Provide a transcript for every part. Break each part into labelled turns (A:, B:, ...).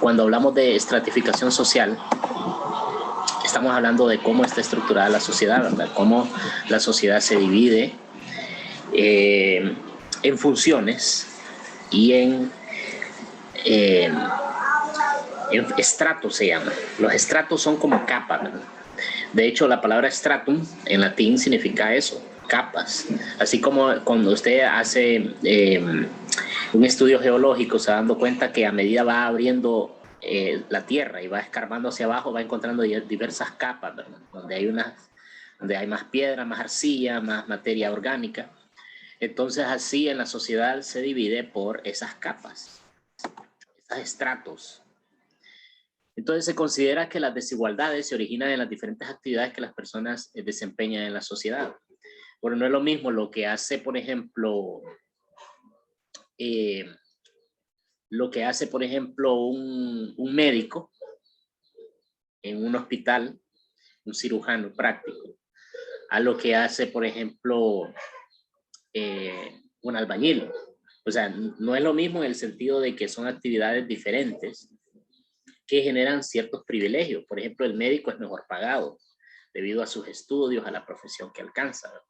A: Cuando hablamos de estratificación social, estamos hablando de cómo está estructurada la sociedad, ¿verdad? Cómo la sociedad se divide en funciones y en estratos se llama. Los estratos son como capas, ¿verdad? De hecho, la palabra stratum en latín significa eso, capas. Así como cuando usted hace un estudio geológico, se va dando cuenta que a medida va abriendo la tierra y va escarbando hacia abajo, va encontrando diversas capas, ¿verdad? Donde hay más piedra, más arcilla, más materia orgánica. Entonces, así en la sociedad se divide por esas capas, esos estratos. Entonces se considera que las desigualdades se originan en las diferentes actividades que las personas desempeñan en la sociedad. Bueno, no es lo mismo lo que hace, por ejemplo, un médico en un hospital, un cirujano práctico, a lo que hace, por ejemplo, un albañil. O sea, no es lo mismo en el sentido de que son actividades diferentes que generan ciertos privilegios. Por ejemplo, el médico es mejor pagado debido a sus estudios, a la profesión que alcanza, ¿verdad?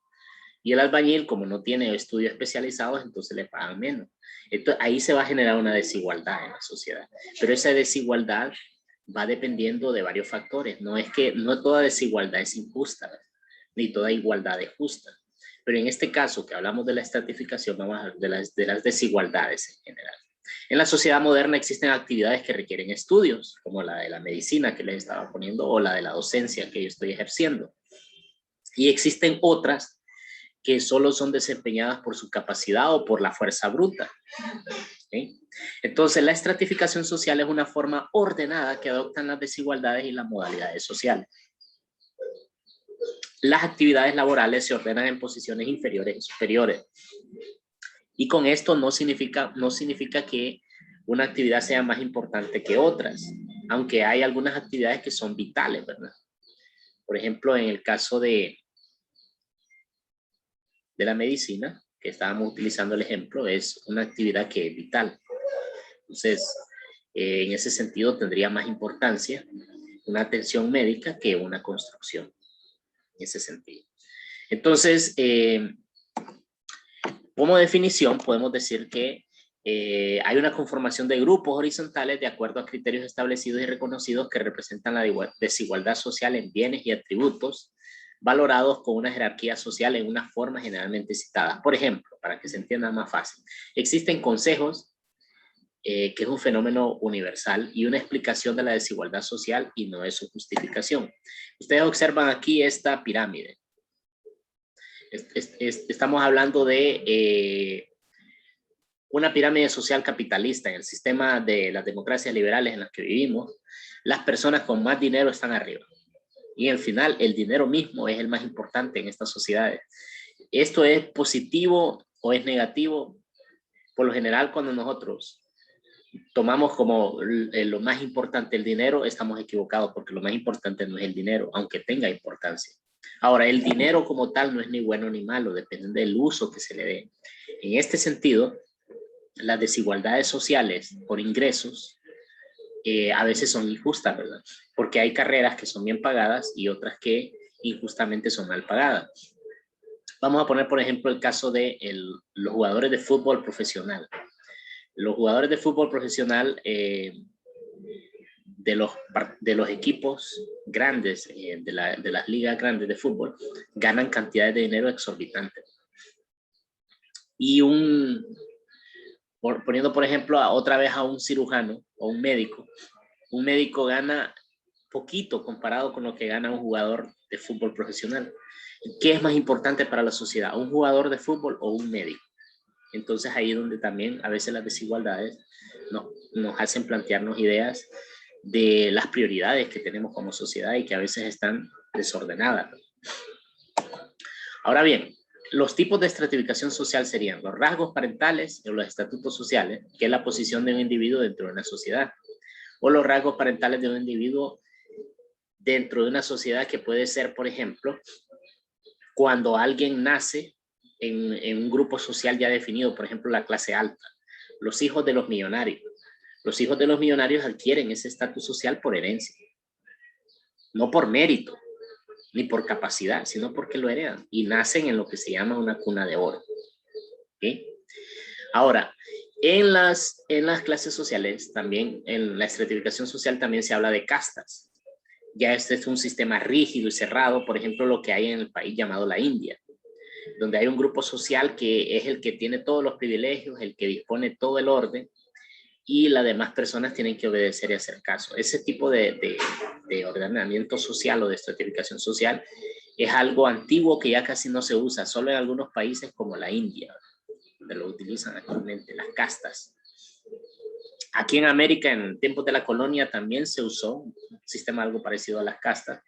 A: Y el albañil, como no tiene estudios especializados, entonces le pagan menos. Entonces, ahí se va a generar una desigualdad en la sociedad. Pero esa desigualdad va dependiendo de varios factores. No toda desigualdad es injusta, ¿verdad? Ni toda igualdad es justa. Pero en este caso, que hablamos de la estratificación, vamos a hablar de las desigualdades en general. En la sociedad moderna existen actividades que requieren estudios, como la de la medicina que les estaba poniendo, o la de la docencia que yo estoy ejerciendo. Y existen otras que solo son desempeñadas por su capacidad o por la fuerza bruta. ¿Sí? Entonces, la estratificación social es una forma ordenada que adoptan las desigualdades y las modalidades sociales. Las actividades laborales se ordenan en posiciones inferiores y superiores. Y con esto no significa que una actividad sea más importante que otras, aunque hay algunas actividades que son vitales, ¿verdad? Por ejemplo, en el caso de la medicina, que estábamos utilizando el ejemplo, es una actividad que es vital. Entonces, en ese sentido tendría más importancia una atención médica que una construcción, en ese sentido. Entonces, como definición, podemos decir que hay una conformación de grupos horizontales de acuerdo a criterios establecidos y reconocidos que representan la desigualdad social en bienes y atributos, valorados con una jerarquía social en una forma generalmente citada. Por ejemplo, para que se entienda más fácil, existen consejos, que es un fenómeno universal y una explicación de la desigualdad social y no es su justificación. Ustedes observan aquí esta pirámide. Estamos hablando de una pirámide social capitalista. En el sistema de las democracias liberales en las que vivimos, las personas con más dinero están arriba. Y al final, el dinero mismo es el más importante en estas sociedades. ¿Esto es positivo o es negativo? Por lo general, cuando nosotros tomamos como lo más importante el dinero, estamos equivocados, porque lo más importante no es el dinero, aunque tenga importancia. Ahora, el dinero como tal no es ni bueno ni malo, depende del uso que se le dé. En este sentido, las desigualdades sociales por ingresos a veces son injustas, ¿verdad? Porque hay carreras que son bien pagadas y otras que injustamente son mal pagadas. Vamos a poner, por ejemplo, el caso de los jugadores de fútbol profesional. Los jugadores de fútbol profesional de los equipos grandes, de las ligas grandes de fútbol, ganan cantidades de dinero exorbitantes. Y poniendo por ejemplo otra vez a un cirujano o un médico gana poquito comparado con lo que gana un jugador de fútbol profesional. ¿Qué es más importante para la sociedad? ¿Un jugador de fútbol o un médico? Entonces ahí es donde también a veces las desigualdades nos hacen plantearnos ideas de las prioridades que tenemos como sociedad y que a veces están desordenadas. Ahora bien, los tipos de estratificación social serían los rasgos parentales o los estatutos sociales, que es la posición de un individuo dentro de una sociedad, o los rasgos parentales de un individuo dentro de una sociedad, que puede ser, por ejemplo, cuando alguien nace en un grupo social ya definido, por ejemplo, la clase alta, los hijos de los millonarios, Los hijos de los millonarios adquieren ese estatus social por herencia, no por mérito, ni por capacidad, sino porque lo heredan y nacen en lo que se llama una cuna de oro. ¿Okay? Ahora, en las clases sociales, también en la estratificación social también se habla de castas. Ya este es un sistema rígido y cerrado, por ejemplo, lo que hay en el país llamado la India, donde hay un grupo social que es el que tiene todos los privilegios, el que dispone todo el orden, y las demás personas tienen que obedecer y hacer caso. Ese tipo de ordenamiento social o de estratificación social es algo antiguo que ya casi no se usa, solo en algunos países como la India, donde lo utilizan actualmente, las castas. Aquí en América, en tiempos de la colonia, también se usó un sistema algo parecido a las castas,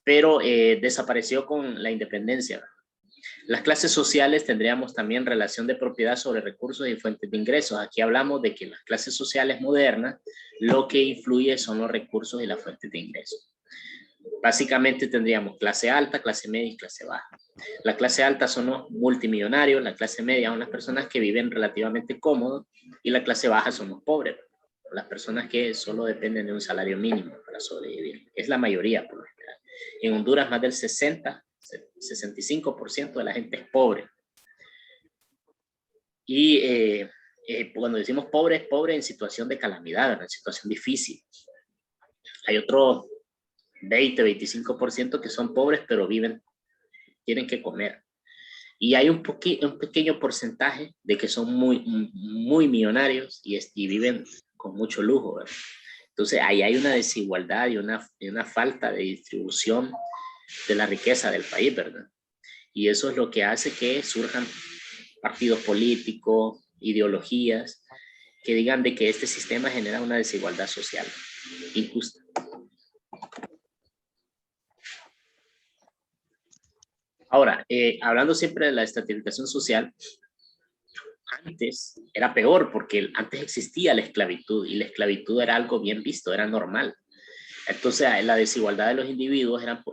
A: pero desapareció con la independencia. Las clases sociales tendríamos también relación de propiedad sobre recursos y fuentes de ingresos. Aquí hablamos de que en las clases sociales modernas lo que influye son los recursos y las fuentes de ingresos. Básicamente tendríamos clase alta, clase media y clase baja. La clase alta son los multimillonarios, la clase media son las personas que viven relativamente cómodos y la clase baja son los pobres, las personas que solo dependen de un salario mínimo para sobrevivir. Es la mayoría por lo general. En Honduras más del 65% de la gente es pobre. Y cuando decimos pobre, es pobre en situación de calamidad, en situación difícil. Hay otro 20-25% que son pobres, pero tienen que comer. Y hay un pequeño porcentaje de que son muy millonarios y viven con mucho lujo, ¿verdad? Entonces, ahí hay una desigualdad y una falta de distribución de la riqueza del país, ¿verdad? Y eso es lo que hace que surjan partidos políticos, ideologías, que digan de que este sistema genera una desigualdad social injusta. Ahora, hablando siempre de la estratificación social, antes era peor porque antes existía la esclavitud y la esclavitud era algo bien visto, era normal. Entonces, la desigualdad de los individuos era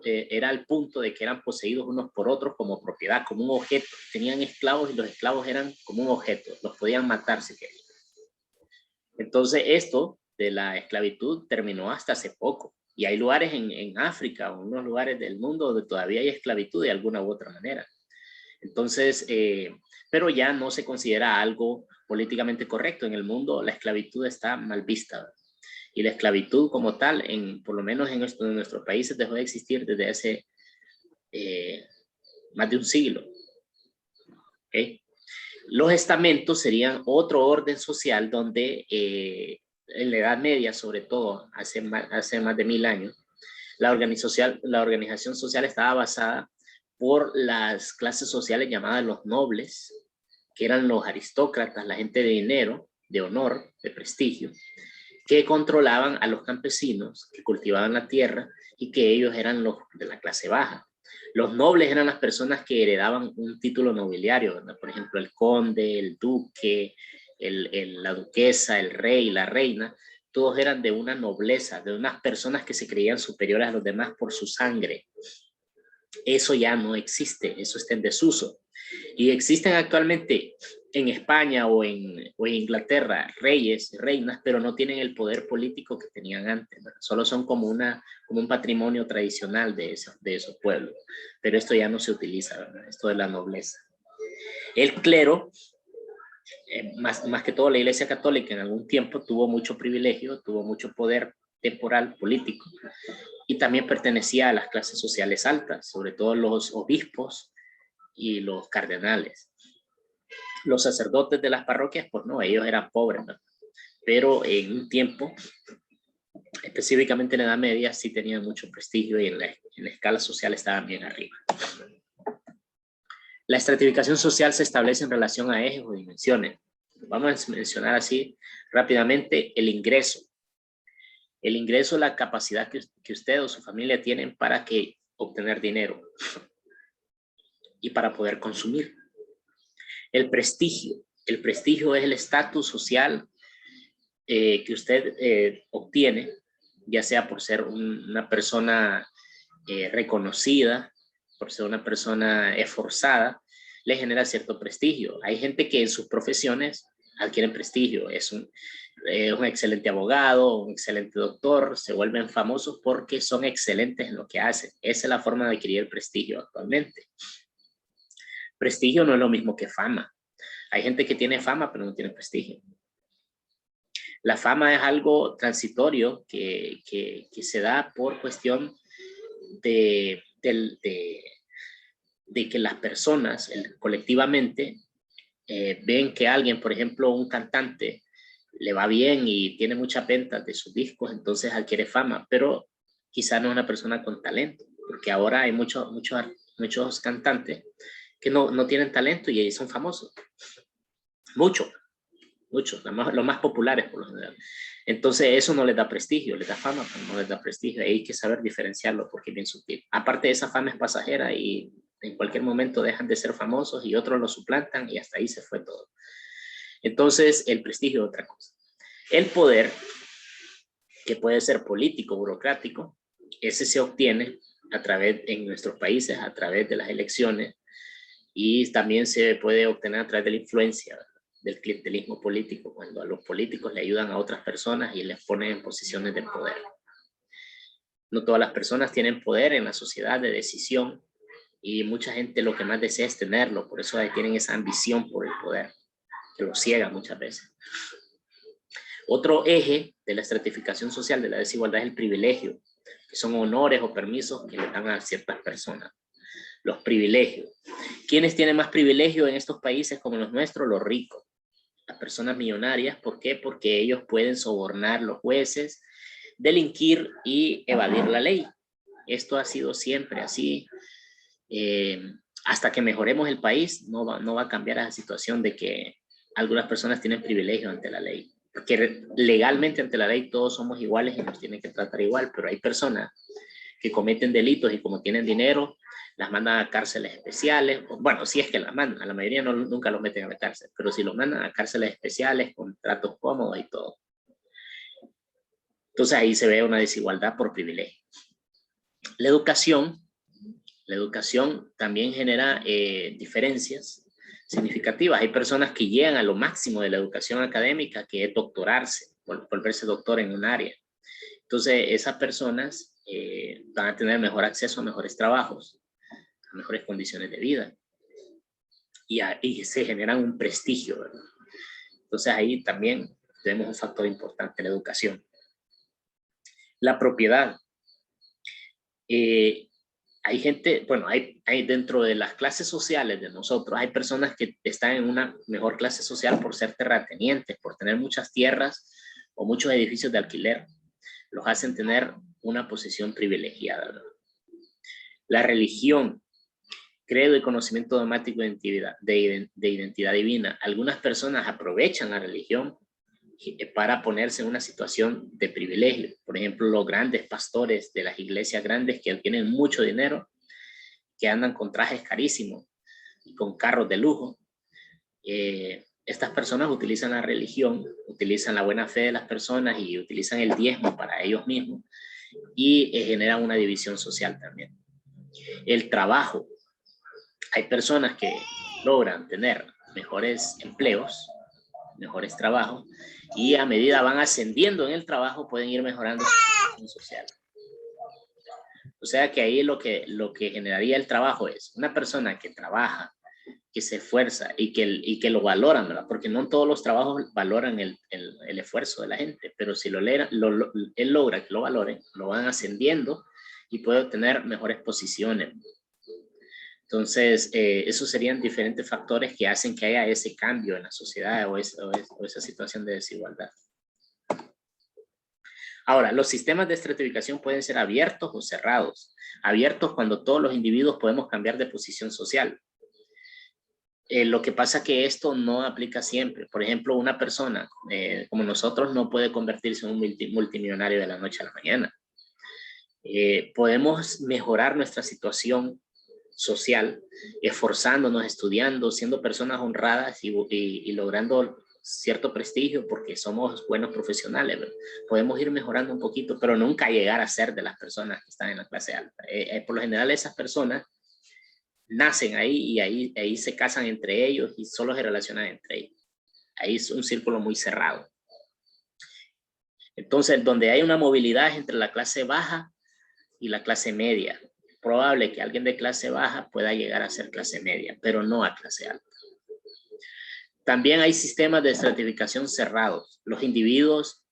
A: al punto de que eran poseídos unos por otros como propiedad, como un objeto. Tenían esclavos y los esclavos eran como un objeto, los podían matar si querían. Entonces, esto de la esclavitud terminó hasta hace poco. Y hay lugares en África, o en unos lugares del mundo donde todavía hay esclavitud de alguna u otra manera. Entonces, pero ya no se considera algo políticamente correcto. En el mundo la esclavitud está mal vista, ¿verdad? Y la esclavitud como tal, por lo menos en nuestros países, dejó de existir desde hace más de un siglo. ¿Okay? Los estamentos serían otro orden social donde en la Edad Media, sobre todo hace más de 1000 años, la organización social estaba basada por las clases sociales llamadas los nobles, que eran los aristócratas, la gente de dinero, de honor, de prestigio, que controlaban a los campesinos que cultivaban la tierra y que ellos eran los de la clase baja. Los nobles eran las personas que heredaban un título nobiliario, ¿verdad? Por ejemplo, el conde, el duque, la duquesa, el rey, la reina, todos eran de una nobleza, de unas personas que se creían superiores a los demás por su sangre. Eso ya no existe, eso está en desuso. Y existen actualmente en España o en Inglaterra reyes, reinas, pero no tienen el poder político que tenían antes, ¿verdad? Solo son como un patrimonio tradicional de esos pueblos. Pero esto ya no se utiliza, ¿verdad? Esto de la nobleza. El clero, más que todo la Iglesia Católica en algún tiempo tuvo mucho privilegio, tuvo mucho poder temporal, político, y también pertenecía a las clases sociales altas, sobre todo los obispos y los cardenales. Los sacerdotes de las parroquias, pues no, ellos eran pobres, ¿no? Pero en un tiempo, específicamente en la Edad Media, sí tenían mucho prestigio y en la escala social estaban bien arriba. La estratificación social se establece en relación a ejes o dimensiones. Vamos a mencionar así rápidamente el ingreso. El ingreso es la capacidad que usted o su familia tienen para obtener dinero y para poder consumir. El prestigio es el estatus social que usted obtiene, ya sea por ser una persona reconocida, por ser una persona esforzada, le genera cierto prestigio. Hay gente que en sus profesiones adquieren prestigio. Es un excelente abogado, un excelente doctor, se vuelven famosos porque son excelentes en lo que hacen. Esa es la forma de adquirir prestigio actualmente. Prestigio no es lo mismo que fama. Hay gente que tiene fama pero no tiene prestigio. La fama es algo transitorio que se da por cuestión de que las personas colectivamente ven que alguien, por ejemplo, un cantante, le va bien y tiene muchas ventas de sus discos, entonces adquiere fama, pero quizá no es una persona con talento, porque ahora hay muchos cantantes que no tienen talento y son famosos. Muchos, los más populares por lo general. Entonces eso no les da prestigio, les da fama, pero no les da prestigio. Hay que saber diferenciarlo porque es bien sutil. Aparte, esa fama es pasajera y en cualquier momento dejan de ser famosos y otros lo suplantan y hasta ahí se fue todo. Entonces, el prestigio es otra cosa. El poder, que puede ser político, burocrático, ese se obtiene en nuestros países a través de las elecciones y también se puede obtener a través de la influencia del clientelismo político, cuando a los políticos le ayudan a otras personas y les ponen en posiciones de poder. No todas las personas tienen poder en la sociedad de decisión y mucha gente lo que más desea es tenerlo, por eso tienen esa ambición por el poder, que los ciega muchas veces. Otro eje de la estratificación social de la desigualdad es el privilegio, que son honores o permisos que le dan a ciertas personas. Los privilegios. ¿Quiénes tienen más privilegio en estos países como los nuestros? Los ricos. Las personas millonarias. ¿Por qué? Porque ellos pueden sobornar a los jueces, delinquir y evadir la ley. Esto ha sido siempre así. Hasta que mejoremos el país, no va a cambiar esa situación de que algunas personas tienen privilegio ante la ley. Porque legalmente ante la ley todos somos iguales y nos tienen que tratar igual, pero hay personas que cometen delitos y como tienen dinero, las mandan a cárceles especiales. Bueno, si es que las mandan, a la mayoría nunca los meten a la cárcel, pero si los mandan a cárceles especiales con tratos cómodos y todo. Entonces ahí se ve una desigualdad por privilegio. La educación también genera diferencias significativas. Hay personas que llegan a lo máximo de la educación académica, que es doctorarse, volverse doctor en un área. Entonces esas personas van a tener mejor acceso a mejores trabajos, a mejores condiciones de vida y se generan un prestigio, ¿verdad? Entonces ahí también tenemos un factor importante, la educación. La propiedad. Hay gente, bueno, hay dentro de las clases sociales de nosotros, hay personas que están en una mejor clase social por ser terratenientes, por tener muchas tierras o muchos edificios de alquiler. Los hacen tener una posición privilegiada, ¿verdad? La religión, credo y conocimiento dogmático de identidad divina. Algunas personas aprovechan la religión para ponerse en una situación de privilegio. Por ejemplo, los grandes pastores de las iglesias grandes que tienen mucho dinero, que andan con trajes carísimos y con carros de lujo. Estas personas utilizan la religión, utilizan la buena fe de las personas y utilizan el diezmo para ellos mismos y generan una división social también. El trabajo. Hay personas que logran tener mejores empleos, mejores trabajos, y a medida van ascendiendo en el trabajo pueden ir mejorando su situación social. O sea que ahí lo que generaría el trabajo es una persona que trabaja, que se esfuerza y que lo valoran, ¿verdad? Porque no todos los trabajos valoran el esfuerzo de la gente, pero si él logra que lo valoren, lo van ascendiendo y puede obtener mejores posiciones. Entonces, esos serían diferentes factores que hacen que haya ese cambio en la sociedad o esa situación de desigualdad. Ahora, los sistemas de estratificación pueden ser abiertos o cerrados. Abiertos cuando todos los individuos podemos cambiar de posición social. Lo que pasa es que esto no aplica siempre. Por ejemplo, una persona como nosotros no puede convertirse en un multimillonario de la noche a la mañana. Podemos mejorar nuestra situación social, esforzándonos, estudiando, siendo personas honradas y logrando cierto prestigio porque somos buenos profesionales, ¿verdad? Podemos ir mejorando un poquito, pero nunca llegar a ser de las personas que están en la clase alta. Por lo general esas personas nacen ahí y ahí se casan entre ellos y solo se relacionan entre ellos. Ahí es un círculo muy cerrado. Entonces, donde hay una movilidad entre la clase baja y la clase media. Es probable que alguien de clase baja pueda llegar a ser clase media, pero no a clase alta. También hay sistemas de estratificación cerrados. Los individuos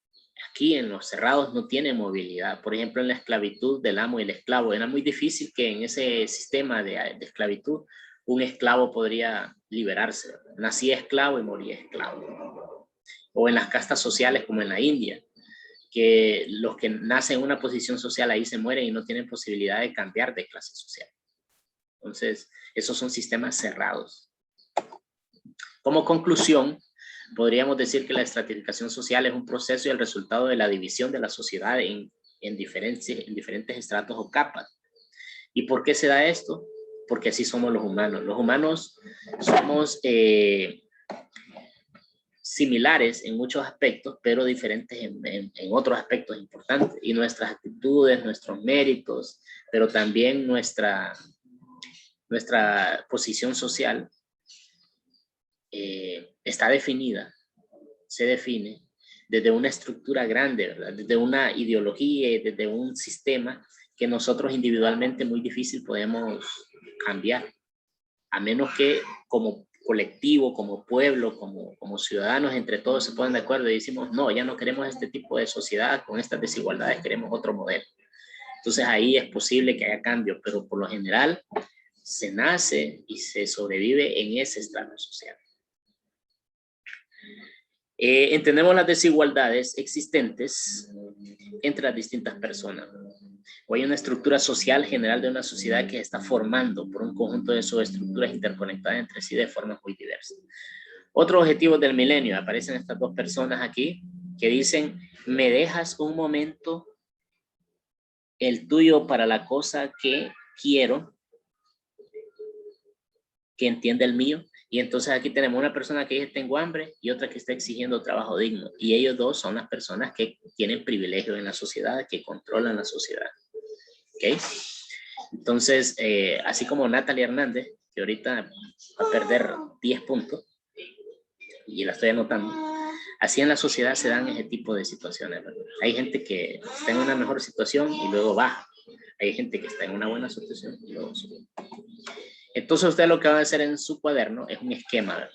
A: aquí en los cerrados no tienen movilidad. Por ejemplo, en la esclavitud del amo y el esclavo, era muy difícil que en ese sistema de esclavitud un esclavo podría liberarse. Nacía esclavo y moría esclavo. O en las castas sociales como en la India, que los que nacen en una posición social ahí se mueren y no tienen posibilidad de cambiar de clase social. Entonces, esos son sistemas cerrados. Como conclusión, podríamos decir que la estratificación social es un proceso y el resultado de la división de la sociedad en diferentes estratos o capas. ¿Y por qué se da esto? Porque así somos los humanos. Los humanos somos similares en muchos aspectos, pero diferentes en otros aspectos importantes. Y nuestras actitudes, nuestros méritos, pero también nuestra posición social está definida, se define desde una estructura grande, ¿verdad? Desde una ideología y desde un sistema que nosotros individualmente muy difícil podemos cambiar, a menos que como colectivo, como pueblo, como ciudadanos, entre todos se ponen de acuerdo y decimos, no, ya no queremos este tipo de sociedad con estas desigualdades, queremos otro modelo. Entonces ahí es posible que haya cambio, pero por lo general se nace y se sobrevive en ese estrato social. Entendemos las desigualdades existentes entre las distintas personas. O hay una estructura social general de una sociedad que se está formando por un conjunto de subestructuras interconectadas entre sí de formas muy diversas. Otros objetivos del milenio, aparecen estas dos personas aquí que dicen, me dejas un momento el tuyo para la cosa que quiero, que entienda el mío. Y entonces aquí tenemos una persona que dice tengo hambre y otra que está exigiendo trabajo digno. Y ellos dos son las personas que tienen privilegios en la sociedad, que controlan la sociedad. ¿Ok? Entonces, así como Natalia Hernández, que ahorita va a perder 10 puntos, y la estoy anotando, así en la sociedad se dan ese tipo de situaciones, ¿verdad? Hay gente que está en una mejor situación y luego baja. Hay gente que está en una buena situación y luego sube. Entonces usted lo que va a hacer en su cuaderno es un esquema, ¿verdad?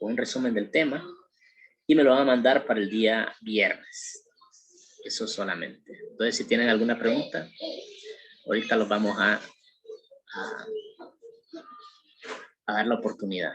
A: Un resumen del tema y me lo van a mandar para el día viernes. Eso solamente. Entonces si tienen alguna pregunta, ahorita los vamos a dar la oportunidad.